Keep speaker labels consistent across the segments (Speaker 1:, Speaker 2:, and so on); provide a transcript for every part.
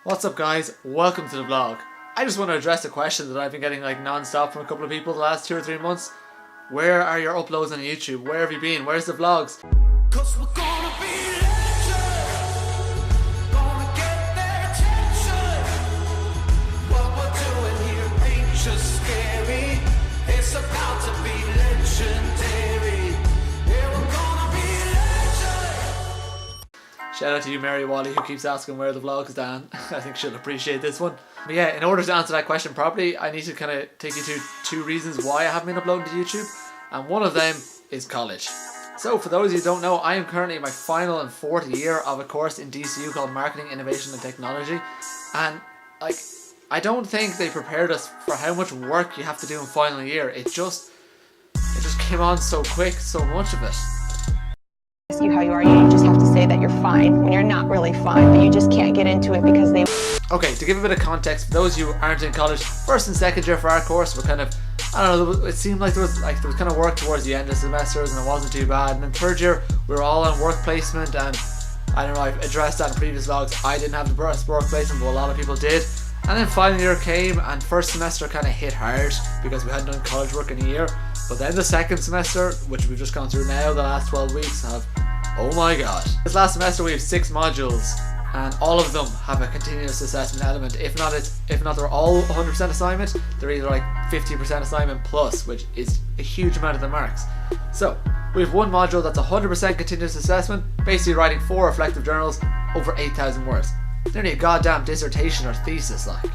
Speaker 1: What's up guys, welcome to the vlog. I just want to address a question that I've been getting like non-stop from a couple of people the last 2 or 3 months. Where are your uploads on YouTube? Where have you been? Where's the vlogs?
Speaker 2: Cause we're gonna be legends, gonna get their attention. What we're doing here ain't just scary, it's about to be legendary. Yeah, we're gonna be legends.
Speaker 1: Shout out to you Mary Wally who keeps asking where the vlog is, Dan. I think she'll appreciate this one. But yeah, in order to answer that question properly, I need to kind of take you to 2 reasons why I haven't been uploading to YouTube. And one of them is college. So for those of you who don't know, I am currently in my final and 4th year of a course in DCU called Marketing, Innovation and Technology. And like, I don't think they prepared us for how much work you have to do in final year. It just came on so quick, so much of it.
Speaker 3: Ask you how you are, you just have to say that you're fine when you're not really fine, but you just can't get into it because they...
Speaker 1: Okay, to give a bit of context, for those of you who aren't in college, 1st and 2nd year for our course were kind of, I don't know, it seemed like there was kind of work towards the end of semesters and it wasn't too bad. And then 3rd year, we were all on work placement, and I don't know, I've addressed that in previous vlogs. I didn't have the best work placement, but a lot of people did. And then final year came and 1st semester kind of hit hard because we hadn't done college work in a year. But then the 2nd semester, which we've just gone through now, the last 12 weeks, oh my god. This last semester we have 6 modules and all of them have a continuous assessment element. If not they're all 100% assignment, they're either like 50% assignment plus, which is a huge amount of the marks. So we have one module that's 100% continuous assessment, basically writing 4 reflective journals over 8,000 words. Nearly a goddamn dissertation or thesis like.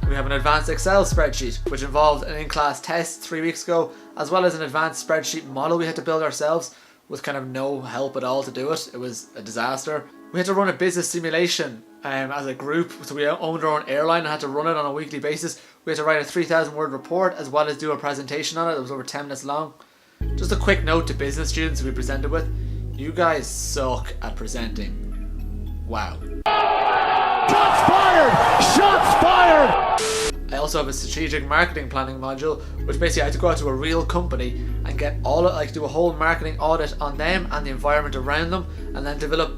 Speaker 1: We have an advanced Excel spreadsheet, which involved an in-class test 3 weeks ago, as well as an advanced spreadsheet model we had to build ourselves with kind of no help at all to do it. It was a disaster. We had to run a business simulation as a group, so we owned our own airline and had to run it on a weekly basis. We had to write a 3,000 word report as well as do a presentation on it. It was over 10 minutes long. Just a quick note to business students we presented with. You guys suck at presenting. Wow.
Speaker 4: Shots fired! Shots fired!
Speaker 1: I also have a strategic marketing planning module, which basically I had to go out to a real company and get do a whole marketing audit on them and the environment around them, and then develop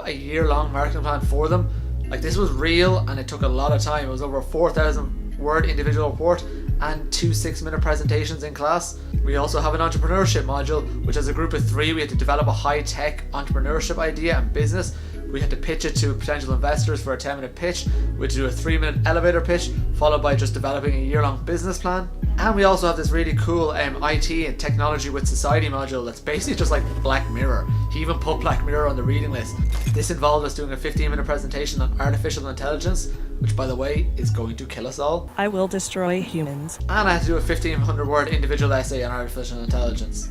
Speaker 1: a year-long marketing plan for them. Like, this was real and it took a lot of time. It was over a 4,000 word individual report and 2 6-minute presentations in class. We also have an entrepreneurship module, which as a group of 3 we had to develop a high-tech entrepreneurship idea and business. We had to pitch it to potential investors for a 10-minute pitch. We had to do a 3-minute elevator pitch, followed by just developing a year-long business plan. And we also have this really cool IT and technology with society module that's basically just like Black Mirror. He even put Black Mirror on the reading list. This involved us doing a 15-minute presentation on artificial intelligence, which by the way is going to kill us all.
Speaker 5: I will destroy humans.
Speaker 1: And I had to do a 1,500 word individual essay on artificial intelligence.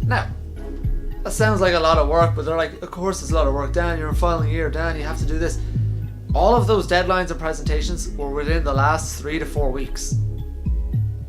Speaker 1: Now, that sounds like a lot of work, but they're like, of course it's a lot of work, Dan, you're in final year, Dan, you have to do this. All of those deadlines and presentations were within the last 3 to 4 weeks.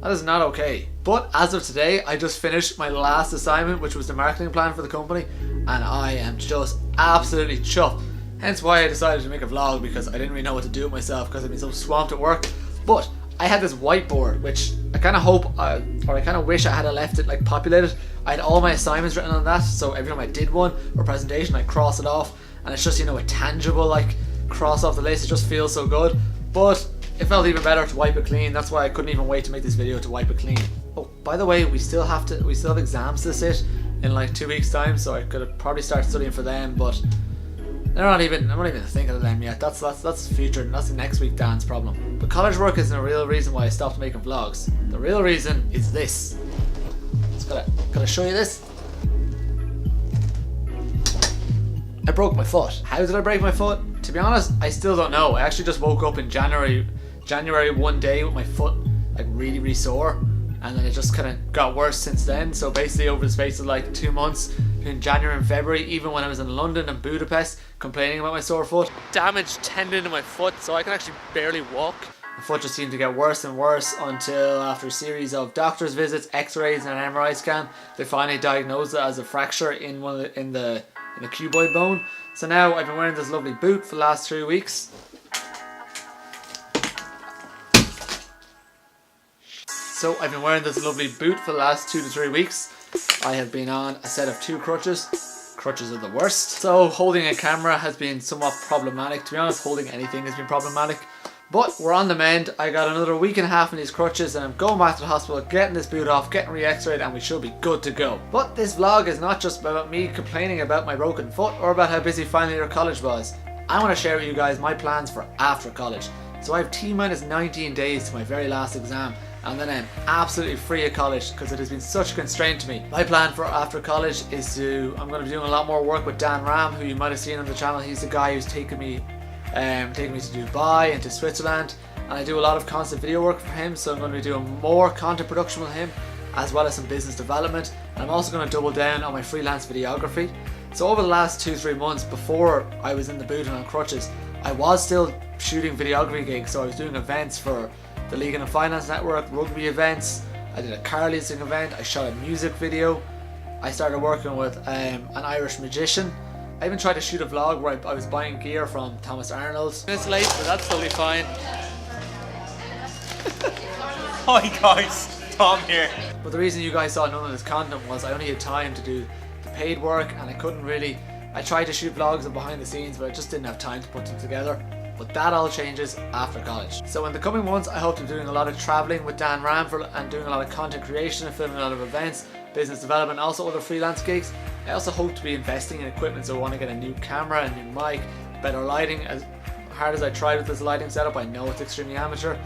Speaker 1: That is not okay. But as of today, I just finished my last assignment, which was the marketing plan for the company, and I am just absolutely chuffed. Hence why I decided to make a vlog, because I didn't really know what to do with myself because I've been so swamped at work. But I had this whiteboard, which I kind of hope, or I kind of wish I had left it like populated. I had all my assignments written on that, so every time I did one or presentation, I cross it off, and it's just, you know, a tangible like cross off the list. It just feels so good. But it felt even better to wipe it clean. That's why I couldn't even wait to make this video to wipe it clean. Oh, by the way, we still have exams to sit in like 2 weeks time, so I could probably start studying for them, but I'm not even thinking of them yet. That's future, that's next week Dan's problem. But college work isn't a real reason why I stopped making vlogs. The real reason is this. Just gotta show you this. I broke my foot. How did I break my foot? To be honest, I still don't know. I actually just woke up in January one day with my foot like really sore, and then it just kind of got worse since then. So basically over the space of like 2 months, in January and February, even when I was in London and Budapest complaining about my sore foot, damaged tendon in my foot, so I can actually barely walk. My foot just seemed to get worse and worse until after a series of doctor's visits, x-rays and an MRI scan, they finally diagnosed it as a fracture in the cuboid bone. So now I've been wearing this lovely boot for the last 3 weeks. So I've been wearing this lovely boot for the last 2 to 3 weeks. I have been on a set of 2 crutches crutches are the worst. So holding a camera has been somewhat problematic. To be honest, holding anything has been problematic. But we're on the mend. I got another week and a half in these crutches and I'm going back to the hospital, getting this boot off, getting re-x-rayed, and we should be good to go. But this vlog is not just about me complaining about my broken foot or about how busy final year college was. I want to share with you guys my plans for after college. So I have T-minus 19 days to my very last exam, and then I'm absolutely free of college because it has been such a constraint to me. My plan for after college is I'm going to be doing a lot more work with Dan Ram, who you might have seen on the channel. He's the guy who's taken me to Dubai and to Switzerland, and I do a lot of constant video work for him, so I'm going to be doing more content production with him as well as some business development, and I'm also going to double down on my freelance videography. So over the last 2-3 months before I was in the boot and on crutches, I was still shooting videography gigs, so I was doing events for the Legal and Finance Network, rugby events, I did a car leasing event, I shot a music video, I started working with an Irish magician. I even tried to shoot a vlog where I was buying gear from Thomas Arnold. It's late, but that's totally fine.
Speaker 5: Hi guys, Tom here.
Speaker 1: But the reason you guys saw none of this content was I only had time to do the paid work, and I couldn't really. I tried to shoot vlogs and behind the scenes, but I just didn't have time to put them together. But that all changes after college. So in the coming months, I hope to be doing a lot of traveling with Dan Ramford and doing a lot of content creation and filming a lot of events, business development, and also other freelance gigs. I also hope to be investing in equipment, so I want to get a new camera, a new mic, better lighting. As hard as I tried with this lighting setup, I know it's extremely amateur.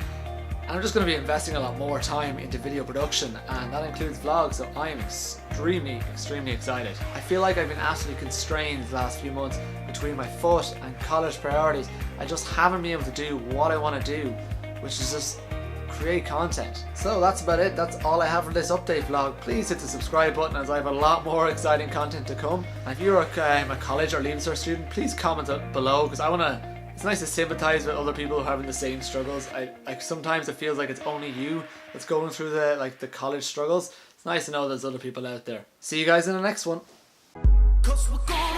Speaker 1: And I'm just going to be investing a lot more time into video production, and that includes vlogs, so I am extremely excited. I feel like I've been absolutely constrained the last few months between my foot and college priorities. I just haven't been able to do what I want to do, which is just create content. So that's about it. That's all I have for this update vlog. Please hit the subscribe button, as I have a lot more exciting content to come. And if you're a college or Leaving Cert student, please comment below, because it's nice to sympathize with other people who are having the same struggles. Sometimes it feels like it's only you that's going through the college struggles. It's nice to know there's other people out there. See you guys in the next one.
Speaker 2: 'Cause we're going